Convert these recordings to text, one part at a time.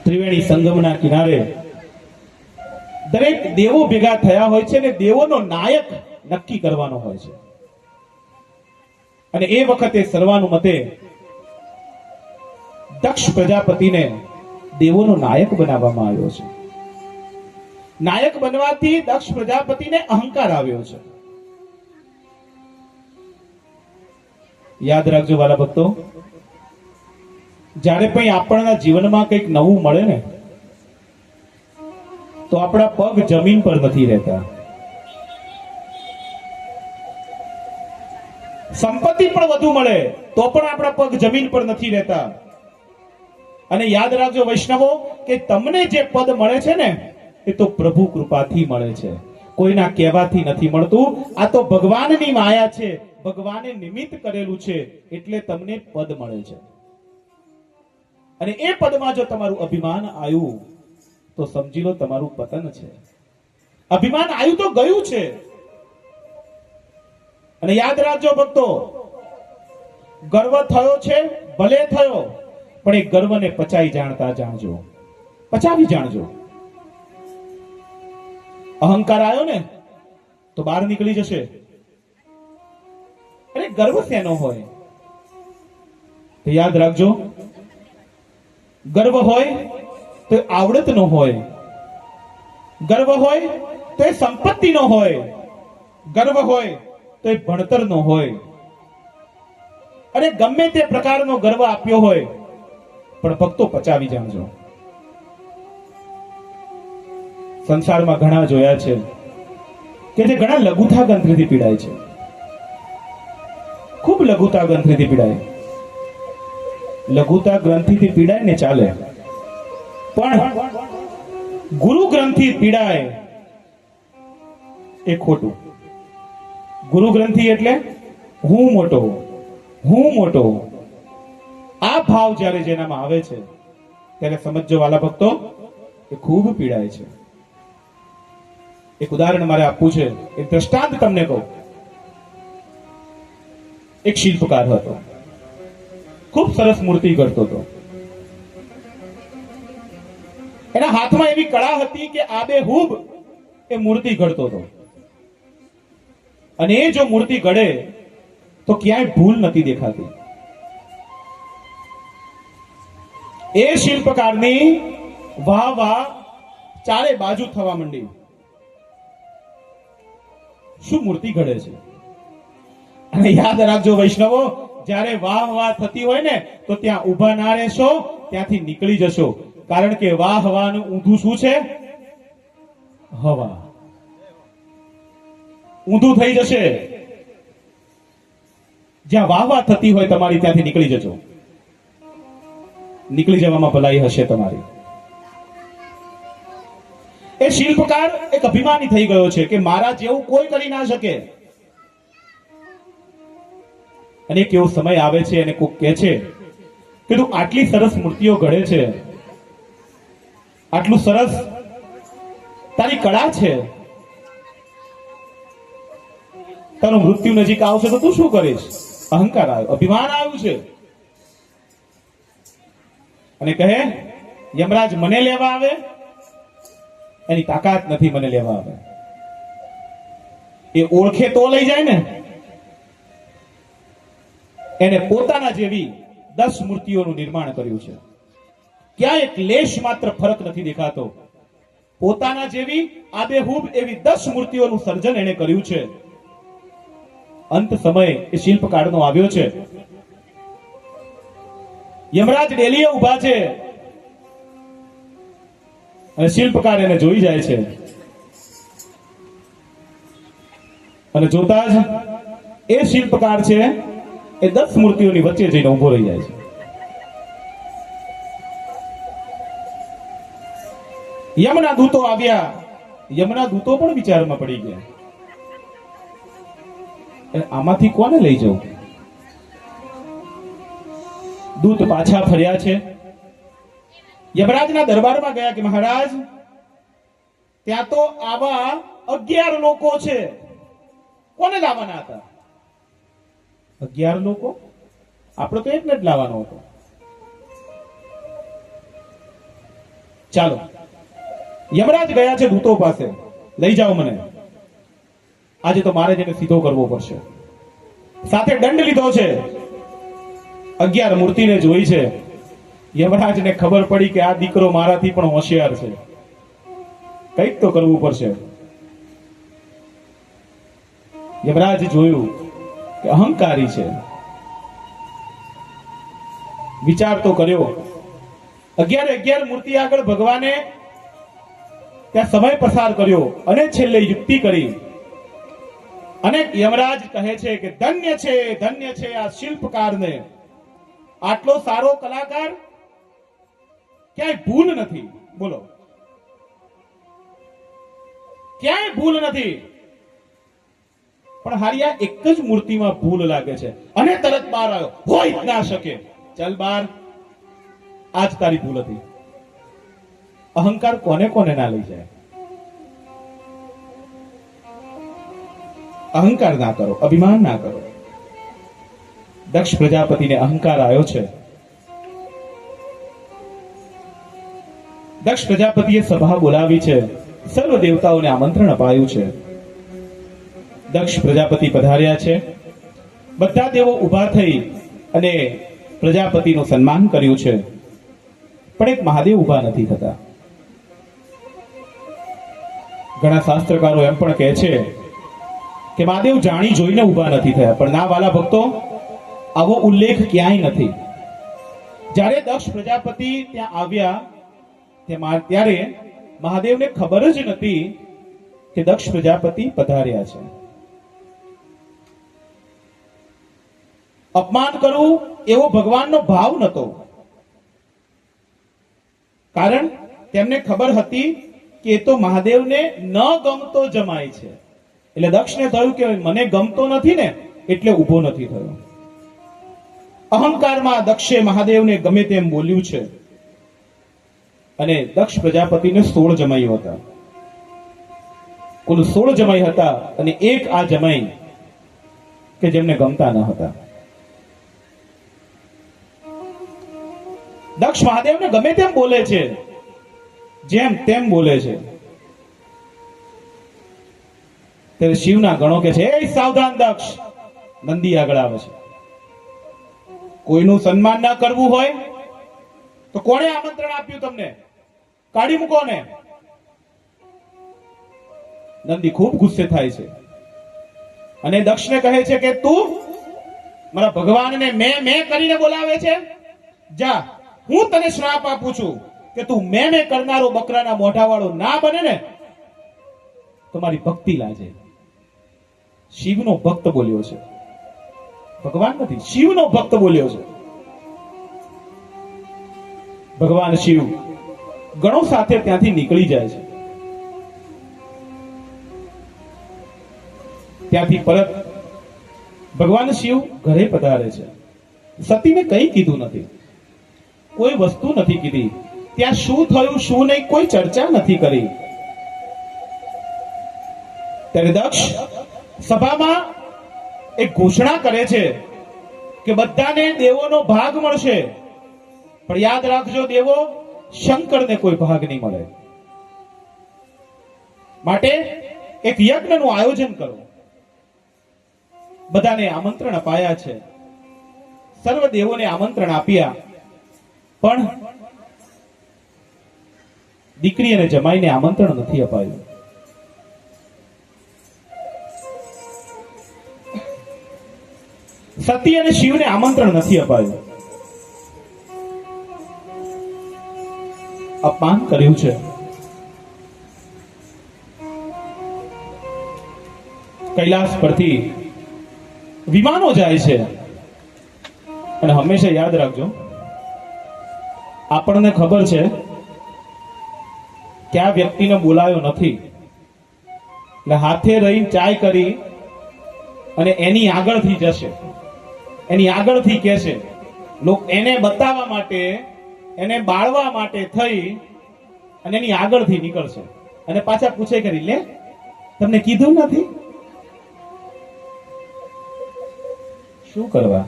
ત્રિવેણી સંગમના કિનારે દરેક દેવો ભેગા થયા હોય છે ને દેવોનો નાયક નક્કી કરવાનો હોય છે. અને એ વખતે સર્વાનુમતે દક્ષ પ્રજાપતિને દેવોનો નાયક બનાવવામાં આવ્યો છે. નાયક બનવાથી દક્ષ પ્રજાપતિને અહંકાર આવ્યો છે. યાદ રાખજો વાલા ભક્તો, જ્યારે પણ આપણા જીવનમાં કંઈક નવું મળે ને તો આપણા પગ જમીન પર નથી રહેતા. સંપત્તિ પણ વધુ મળે તો પણ આપણા પગ જમીન પર નથી રહેતા. અને યાદ રાખજો વૈષ્ણવો કે તમને જે પદ મળે છે ને એ તો પ્રભુ કૃપાથી મળે છે, કોઈના કહેવાથી નથી મળતું. આ તો ભગવાનની માયા છે, ભગવાને નિમિત્ત કરેલું છે એટલે તમને પદ મળે છે. અને એ પદમાં જો તમારું અભિમાન આવ્યું તો સમજી લો તમારું પતન છે. અભિમાન આવ્યું તો ગયું છે. અને યાદ રાખજો ભક્તો, ગર્વ થયો છે ભલે થયો, પણ એ ગર્વને પચાવી જાણજો, પચાવી જાણજો. અહંકાર આવ્યો ને તો બહાર નીકળી જશે. અરે ગર્વ શેનો હોય તો યાદ રાખજો, ગર્વ હોય તો આવડત નો હોય, ગર્વ હોય તો એ સંપત્તિ નો હોય, ગર્વ હોય તો એ ભણતર નો હોય. અરે ગમે તે પ્રકારનો ગર્વ આપ્યો હોય પણ ભક્તો પચાવી જાણજો. સંસારમાં ઘણા જોયા છે કે જે ઘણા લઘુતા ગ્રંથિથી પીડાય છે, ખૂબ લઘુતા ગ્રંથિથી પીડાય. લઘુતા ગ્રંથિથી પીડાય ને ચાલે, પણ ગુરુ ગ્રંથિ પીડાય એ ખોટું. ગુરુ ગ્રંથિ એટલે હું મોટો, હું મોટો. આ ભાવ જ્યારે જેનામાં આવે છે ત્યારે સમજો વાલા ભક્તો, એ ખૂબ પીડાય છે. એક ઉદાહરણ મારે આપવું છે, એક દ્રષ્ટાંત તમને કહું. એક શિલ્પકાર હતો, ખૂબ સરસ મૂર્તિ કરતો હતો. એના હાથમાં એવી કળા હતી કે આબેહૂબ એ મૂર્તિ ઘડતો હતો. અને એ જો મૂર્તિ ઘડે તો ક્યાંય ભૂલ નથી દેખાતી. એ શિલ્પકારની વાહ વાહ ચારે બાજુ થવા માંડી. શું મૂર્તિ ઘડે છે! અને યાદ રાખજો વૈષ્ણવો, જ્યારે વાહ વાહ થતી હોય ને તો ત્યાં ઊભા ના રહેશો, ત્યાંથી નીકળી જશો. કારણ કે વાહ હવાનું ઊંધું શું છે? હવા. ઊંધું થઈ જશે. જ્યાં વાહ વાહ થતી હોય તમારી, ત્યાંથી નીકળી જજો. નીકળી જવામાં ભલાઈ હશે તમારી. એ શિલ્પકાર એક અભિમાની થઈ ગયો છે કે મારા જેવું કોઈ કરી ના શકે. અને એક એવો સમય આવે છે અને કોક કહે છે કે તું આટલી સરસ મૂર્તિઓ ઘડે છે, આટલું સરસ તારી કળા છે, તારું મૃત્યુ નજીક આવશે તો તું શું કરીશ? અહંકાર આવ્યો, અભિમાન આવ્યું છે. અને કહે યમરાજ મને લેવા આવે, એની તાકાત નથી મને લેવા આવે. એ ઓળખે તો લઈ જાય ને. એને પોતાના જેવી 10 મૂર્તિઓનું નિર્માણ કર્યું છે. ક્યાં એક લેશ માત્ર ફરક નથી દેખાતો. પોતાના જેવી આબેહૂબ એવી 10 મૂર્તિઓનું સર્જન એને કર્યું છે. અંત સમય એ શિલ્પકારનો આવ્યો છે. યમરાજ ડેલીએ ઉભા છે અને શિલ્પકાર એને જોઈ જાય છે. અને જોતા જ એ શિલ્પકાર છે એ 10 મૂર્તિઓની વચ્ચે જઈને ઉભો રહી જાય છે. યમના દૂતો આવ્યા. યમના દૂતો પણ વિચારમાં પડી ગયા, આમાંથી કોને લઈ જવું? દૂત પાછા ફર્યા છે. યમરાજના દરબારમાં ગયા કે મહારાજ, ત્યાં તો આવા 11 લોકો છે, કોને લાવવાના હતા? 11 લોકો? આપણે તો એકને જ લાવવાનો હતો. ચાલો, યમરાજ ગયા છે દૂતો પાસે, લઈ જાઓ મને. આજે તો મારે જેને સીધો કરવો પડશે. સાથે દંડ લીધો છે. 11 મૂર્તિને જોઈ છે. યમરાજને ખબર પડી કે આ દીકરો મારાથી પણ હોશિયાર છે, કંઈક તો કરવું પડશે. યમરાજ જોયું કે અહંકારી છે. વિચાર તો કર્યો. 11 મૂર્તિ આગળ ભગવાને ત્યાં સમય પસાર કર્યો અને છેલ્લે યુક્તિ કરી. અને યમરાજ કહે છે કે ધન્ય છે આ શિલ્પકારને. આટલો સારો કલાકાર, ક્યાંય ભૂલ નથી. બોલો, ક્યાંય ભૂલ નથી. પણ હારિયા એક જ મૂર્તિમાં ભૂલ લાગે છે અને તરત બહાર આવ્યો. હોય જ ના શકે. ચાલ બહાર, આજ તારી ભૂલ હતી. અહંકાર કોને કોને ના લઈ જાય. અહંકાર ના કરો, અભિમાન ના કરો. દક્ષ પ્રજાપતિને અહંકાર આવ્યો છે. દક્ષ પ્રજાપતિએ સભા બોલાવી છે, સર્વ દેવતાઓને આમંત્રણ અપાયું છે. દક્ષ પ્રજાપતિ પધાર્યા છે. બધા દેવો ઊભા થઈ અને પ્રજાપતિનું સન્માન કર્યું છે. પણ એક મહાદેવ ઊભા નથી થતા. ઘણા શાસ્ત્રકારો એમ પણ કહે છે કે મહાદેવ જાણી જોઈને ઊભા નથી થયા. પણ ના વાલા ભક્તો, આવો ઉલ્લેખ ક્યાંય નથી. જ્યારે દક્ષ પ્રજાપતિ ત્યાં આવ્યા ત્યારે મહાદેવને ખબર જ નથી કે દક્ષ પ્રજાપતિ પધાર્યા છે. અપમાન કરવું એવો ભગવાનનો ભાવ નહોતો. કારણ તેમને ખબર હતી કે એ તો મહાદેવને ન ગમતો જમાય છે. એટલે દક્ષને થયું કે મને ગમતો નથી ને એટલે ઊભો નથી થયો. અહંકારમાં દક્ષે મહાદેવને ગમે તેમ બોલ્યું છે. અને દક્ષ પ્રજાપતિને 16 જમાઈ હતા. કુલ 16 જમાઈ હતા અને એક આ જમાઈ કે જેમને ગમતા ન હતા. દક્ષ મહાદેવને ગમે તેમ બોલે છે, જેમ તેમ બોલે છે. ત્યારે શિવના ગણો કે છે, એ સાવધાન દક્ષ. નંદી આગળ આવે છે. કોઈનું સન્માન ના કરવું હોય તો કોણે આમંત્રણ આપ્યું તમને? કાઢી મૂકો ને. નંદી ખૂબ ગુસ્સે થાય છે અને દક્ષને કહે છે કે તું મારા ભગવાનને મેં કરીને બોલાવે છે. જા, હું તને શ્રાપ આપું છું કે તું મેં કરનારો બકરાના મોઢાવાળો ના બને ને તો મારી ભક્તિ લાજે. શિવનો ભક્ત બોલ્યો છે, ભગવાન નથી, શિવનો ભક્ત બોલ્યો છે. ભગવાન શિવ ગણો સાથે ત્યાંથી નીકળી જાય છે. ત્યાંથી પરત ભગવાન શિવ ઘરે પધારે છે. સતીને કંઈ કીધું નથી, કોઈ વસ્તુ નથી કીધી. ત્યાં શું થયું શું નહીં કોઈ ચર્ચા નથી કરી. ત્યારે દક્ષ સભામાં એક ઘોષણા કરે છે કે બધાને દેવોનો ભાગ મળશે, પણ યાદ રાખજો દેવો, શંકરને કોઈ ભાગ નહીં મળે. માટે એક યજ્ઞનું આયોજન કરો. બધાને આમંત્રણ અપાયા છે. સર્વ દેવોને આમંત્રણ આપ્યા, પણ દીકરી અને જમાઈને આમંત્રણ નથી અપાયું. સતી અને શિવને આમંત્રણ નથી અપાયું. અપમાન કર્યું છે. કૈલાસ પરથી વિમાનો જાય છે અને હંમેશા યાદ રાખજો, આપણને ખબર છે કે આ વ્યક્તિને બોલાયો નથી, એટલે હાથે રહીને ચાય કરી અને એની આગળથી જશે, એની આગળથી કહેશે. લોકો એને બતાવવા માટે, એને બાળવા માટે થઈ અને એની આગળથી નીકળશે અને પાછા પૂછે કરી, લે તમને કીધું નથી? શું કરવા?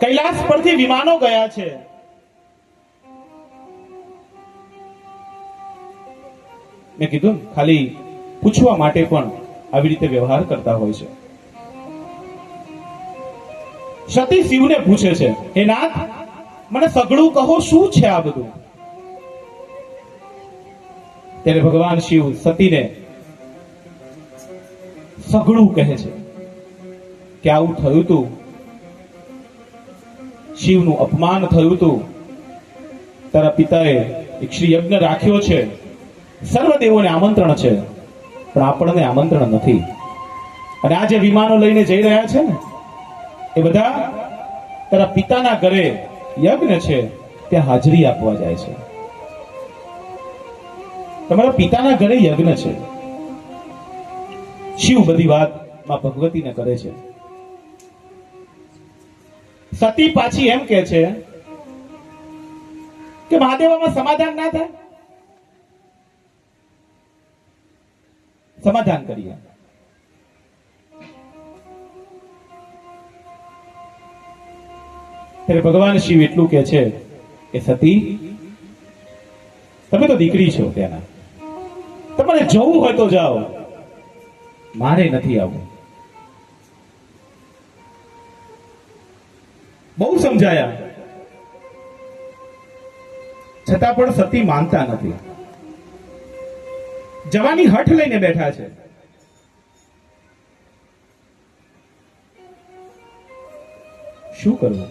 કૈલાસ પરથી વિમાનો ગયા છે મેં કીધું ખાલી પૂછવા માટે પણ આવી રીતે વ્યવહાર કરતા હોય છે. સતી શિવને પૂછે છે, હે નાથ, મને સઘળું કહો, શું છે આ બધું? ત્યારે ભગવાન શિવ સતીને સઘળું કહે છે કે આવું થયું હતું, શિવનું અપમાન થયું હતું, તારા પિતાએ એક શ્રી યજ્ઞ રાખ્યો છે, સર્વ દેવોને આમંત્રણ છે, પણ આપણને આમંત્રણ નથી. અને આ જે વિમાનો લઈને જઈ રહ્યા છે ને, એ બધા તારા પિતાના ઘરે યજ્ઞ છે ત્યાં હાજરી આપવા જાય છે. તમારા પિતાના ઘરે યજ્ઞ છે. શિવ બધી વાત માં ભગવતીને કરે છે. સતી પાછી એમ કે છે કે મહાદેવામાં સમાધાન ના થાય, સમાધાન કરીએ. ત્યારે ભગવાન શિવ એટલું કે છે કે સતી, તમે તો દીકરી છો ત્યાંના, તમારે જવું હોય તો જાઓ, મારે નથી આવવું. બહુ સમજાયા છતાં પણ સતી માનતા નથી. જવાની હઠ લઈને બેઠા છે. શું કરવું?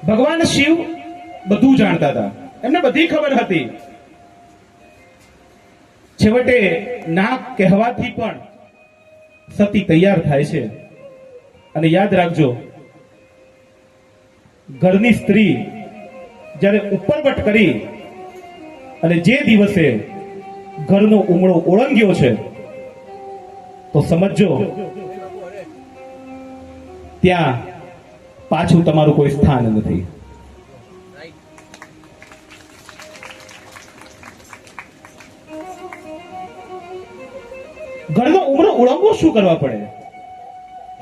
ભગવાન શિવ બધું જાણતા હતા, એમને બધી ખબર હતી. છેવટે ના કહેવાથી પણ સતી તૈયાર થાય છે. અને યાદ રાખજો, ઘરની સ્ત્રી જ્યારે ઉપરવટ કરી અને જે દિવસે ઘરનો ઉમળો ઓળંગ્યો છે, તો સમજો ત્યાં પાછું તમારું કોઈ સ્થાન નથી. ઘરનો ઉમળો ઓળંગવો શું કરવા પડે?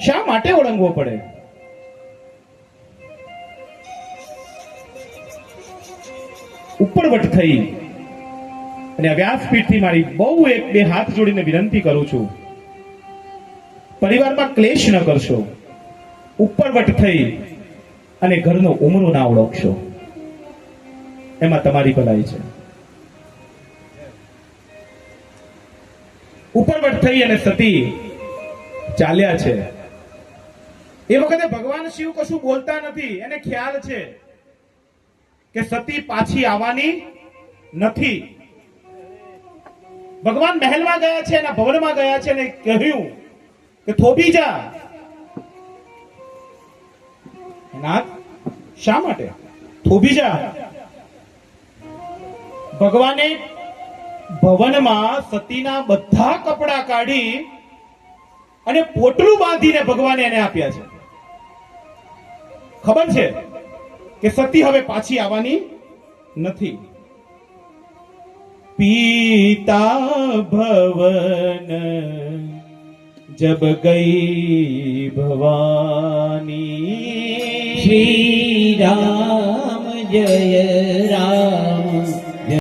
શા માટે ઓળંગવો પડે? ઉપરવટ થઈ અને વ્યાસપીઠથી મારી બહુ એક બે હાથ જોડીને વિનંતી કરું છું, પરિવારમાં ક્લેશ ન કરશો. ઉપરવટ થઈ અને ઘરનો ઉમરો ના ઓળખશો, એમાં તમારી ભલાઈ છે. ઉપરવટ થઈ અને સતી ચાલ્યા છે. એ વખતે ભગવાન શિવ કશું બોલતા નથી. એને ખ્યાલ છે કે સતી પાછી આવવાની નથી. ભગવાન મહેલમાં ગયા છે, એના ભવનમાં ગયા છે અને કહ્યું કે થોભી જા. નાથ, શા માટે? થોભી જા. ભગવાને ભવનમાં સતીના બધા કપડા કાઢી અને પોટલું બાંધીને ભગવાને એને આપ્યા છે. ખબર છે કે સતી હવે પાછી આવવાની નથી. પીતા ભવન જબ ગઈ ભવાની, શ્રી રામ જય રામ